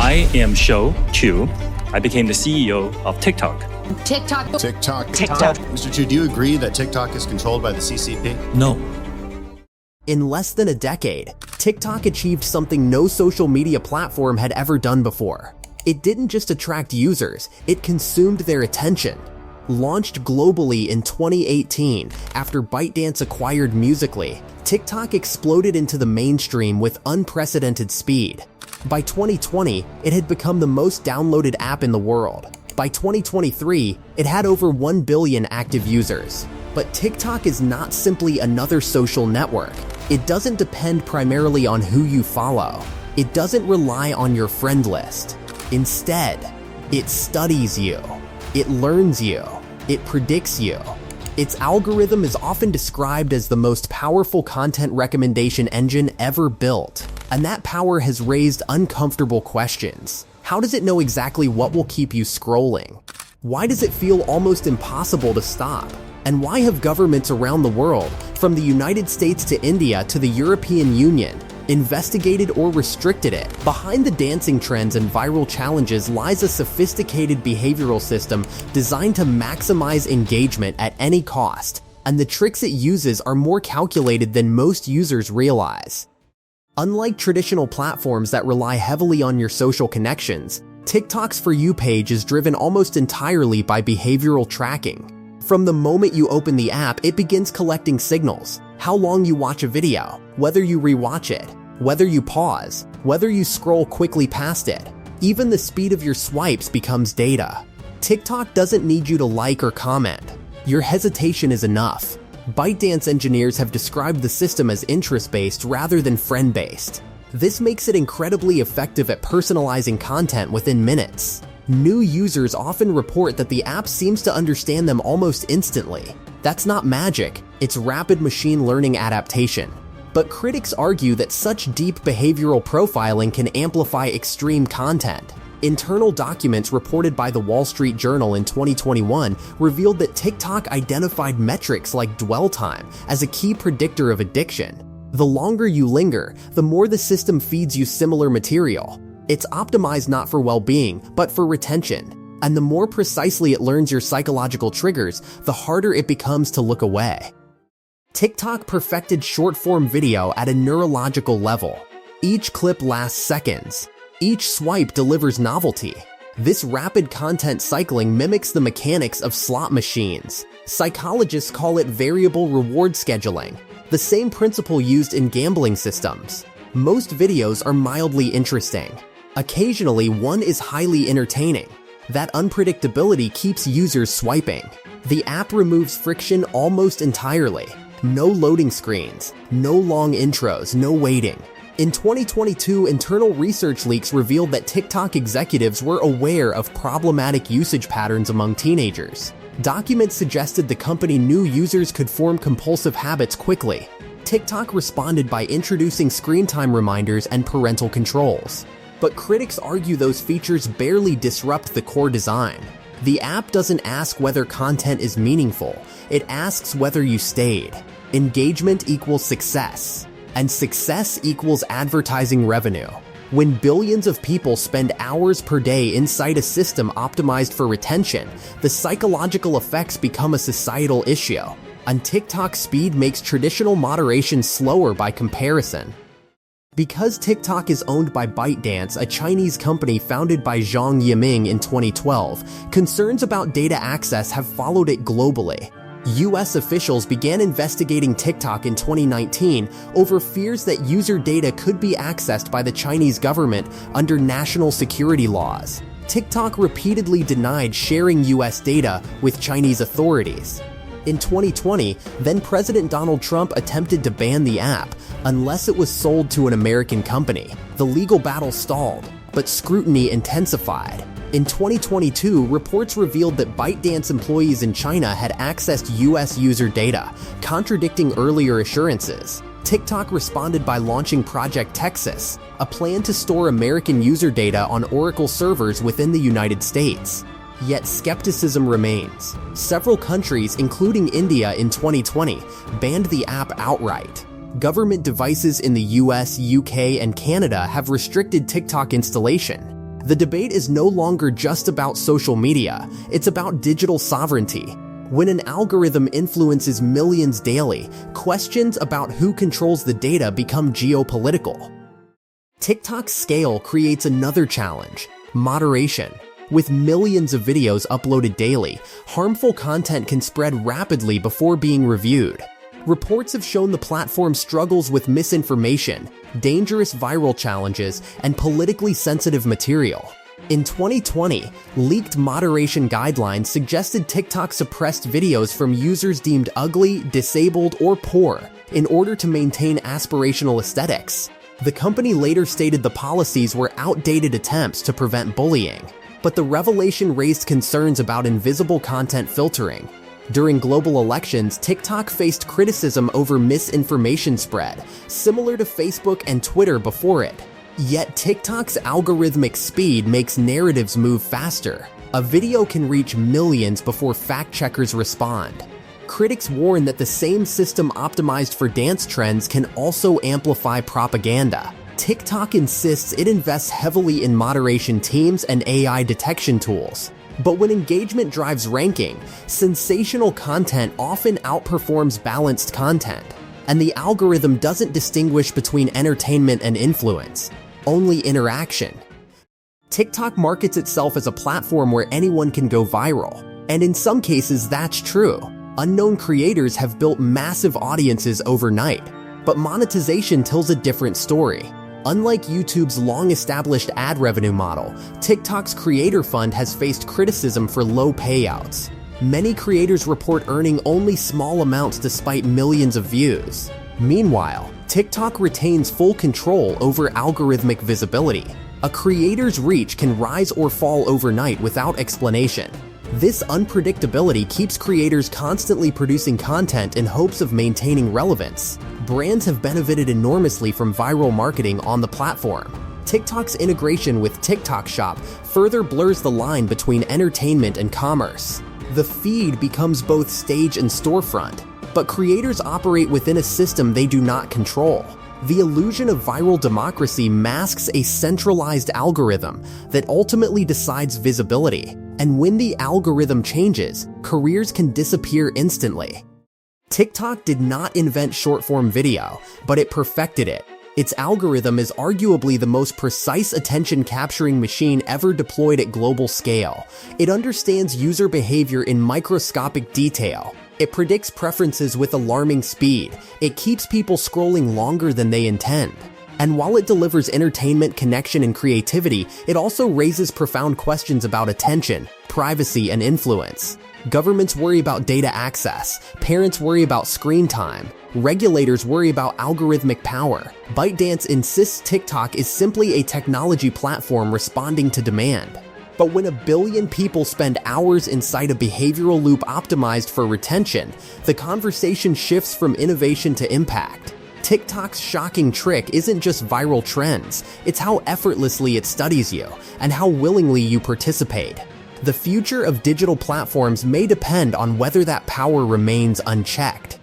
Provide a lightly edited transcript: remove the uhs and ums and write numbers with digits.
I am Shou Chu. I became the CEO of TikTok. TikTok. Mr. Chu, do you agree that TikTok is controlled by the CCP? No. In less than a decade, TikTok achieved something no social media platform had ever done before. It didn't just attract users, it consumed their attention. Launched globally in 2018 after ByteDance acquired Musical.ly, TikTok exploded into the mainstream with unprecedented speed. By 2020, it had become the most downloaded app in the world. By 2023, it had over 1 billion active users. But TikTok is not simply another social network. It doesn't depend primarily on who you follow. It doesn't rely on your friend list. Instead, it studies you. It learns you. It predicts you. Its algorithm is often described as the most powerful content recommendation engine ever built. And that power has raised uncomfortable questions. How does it know exactly what will keep you scrolling? Why does it feel almost impossible to stop? And why have governments around the world, from the United States to India to the European Union, investigated or restricted it? Behind the dancing trends and viral challenges lies a sophisticated behavioral system designed to maximize engagement at any cost. And the tricks it uses are more calculated than most users realize. Unlike traditional platforms that rely heavily on your social connections, TikTok's For You page is driven almost entirely by behavioral tracking. From the moment you open the app, it begins collecting signals: how long you watch a video, whether you rewatch it, whether you pause, whether you scroll quickly past it. Even the speed of your swipes becomes data. TikTok doesn't need you to like or comment. Your hesitation is enough. ByteDance engineers have described the system as interest-based rather than friend-based. This makes it incredibly effective at personalizing content within minutes. New users often report that the app seems to understand them almost instantly. That's not magic, it's rapid machine learning adaptation. But critics argue that such deep behavioral profiling can amplify extreme content. Internal documents reported by the Wall Street Journal in 2021 revealed that TikTok identified metrics like dwell time as a key predictor of addiction. The longer you linger, the more the system feeds you similar material. It's optimized not for well-being, but for retention. And the more precisely it learns your psychological triggers, the harder it becomes to look away. TikTok perfected short-form video at a neurological level. Each clip lasts seconds. Each swipe delivers novelty. This rapid content cycling mimics the mechanics of slot machines. Psychologists call it variable reward scheduling, the same principle used in gambling systems. Most videos are mildly interesting. Occasionally, one is highly entertaining. That unpredictability keeps users swiping. The app removes friction almost entirely. No loading screens, no long intros, no waiting. In 2022, internal research leaks revealed that TikTok executives were aware of problematic usage patterns among teenagers. Documents suggested the company knew users could form compulsive habits quickly. TikTok responded by introducing screen time reminders and parental controls. But critics argue those features barely disrupt the core design. The app doesn't ask whether content is meaningful, it asks whether you stayed. Engagement equals success. And success equals advertising revenue. When billions of people spend hours per day inside a system optimized for retention, the psychological effects become a societal issue. And TikTok's speed makes traditional moderation slower by comparison. Because TikTok is owned by ByteDance, a Chinese company founded by Zhang Yiming in 2012, concerns about data access have followed it globally. US officials began investigating TikTok in 2019 over fears that user data could be accessed by the Chinese government under national security laws. TikTok repeatedly denied sharing US data with Chinese authorities. In 2020, then-President Donald Trump attempted to ban the app unless it was sold to an American company. The legal battle stalled, but scrutiny intensified. In 2022, reports revealed that ByteDance employees in China had accessed US user data, contradicting earlier assurances. TikTok responded by launching Project Texas, a plan to store American user data on Oracle servers within the United States. Yet skepticism remains. Several countries, including India in 2020, banned the app outright. Government devices in the US, UK, and Canada have restricted TikTok installation. The debate is no longer just about social media, it's about digital sovereignty. When an algorithm influences millions daily, questions about who controls the data become geopolitical. TikTok's scale creates another challenge: moderation. With millions of videos uploaded daily, harmful content can spread rapidly before being reviewed. Reports have shown the platform struggles with misinformation, dangerous viral challenges, and politically sensitive material. In 2020, leaked moderation guidelines suggested TikTok suppressed videos from users deemed ugly, disabled, or poor in order to maintain aspirational aesthetics. The company later stated the policies were outdated attempts to prevent bullying, but the revelation raised concerns about invisible content filtering. During global elections, TikTok faced criticism over misinformation spread, similar to Facebook and Twitter before it. Yet TikTok's algorithmic speed makes narratives move faster. A video can reach millions before fact-checkers respond. Critics warn that the same system optimized for dance trends can also amplify propaganda. TikTok insists it invests heavily in moderation teams and AI detection tools. But when engagement drives ranking, sensational content often outperforms balanced content, and the algorithm doesn't distinguish between entertainment and influence, only interaction. TikTok markets itself as a platform where anyone can go viral, and in some cases that's true. Unknown creators have built massive audiences overnight, but monetization tells a different story. Unlike YouTube's long-established ad revenue model, TikTok's Creator Fund has faced criticism for low payouts. Many creators report earning only small amounts despite millions of views. Meanwhile, TikTok retains full control over algorithmic visibility. A creator's reach can rise or fall overnight without explanation. This unpredictability keeps creators constantly producing content in hopes of maintaining relevance. Brands have benefited enormously from viral marketing on the platform. TikTok's integration with TikTok Shop further blurs the line between entertainment and commerce. The feed becomes both stage and storefront, but creators operate within a system they do not control. The illusion of viral democracy masks a centralized algorithm that ultimately decides visibility. And when the algorithm changes, careers can disappear instantly. TikTok did not invent short-form video, but it perfected it. Its algorithm is arguably the most precise attention-capturing machine ever deployed at global scale. It understands user behavior in microscopic detail. It predicts preferences with alarming speed. It keeps people scrolling longer than they intend. And while it delivers entertainment, connection, and creativity, it also raises profound questions about attention, privacy, and influence. Governments worry about data access, parents worry about screen time, regulators worry about algorithmic power. ByteDance insists TikTok is simply a technology platform responding to demand. But when 1 billion people spend hours inside a behavioral loop optimized for retention, the conversation shifts from innovation to impact. TikTok's shocking trick isn't just viral trends, it's how effortlessly it studies you and how willingly you participate. The future of digital platforms may depend on whether that power remains unchecked.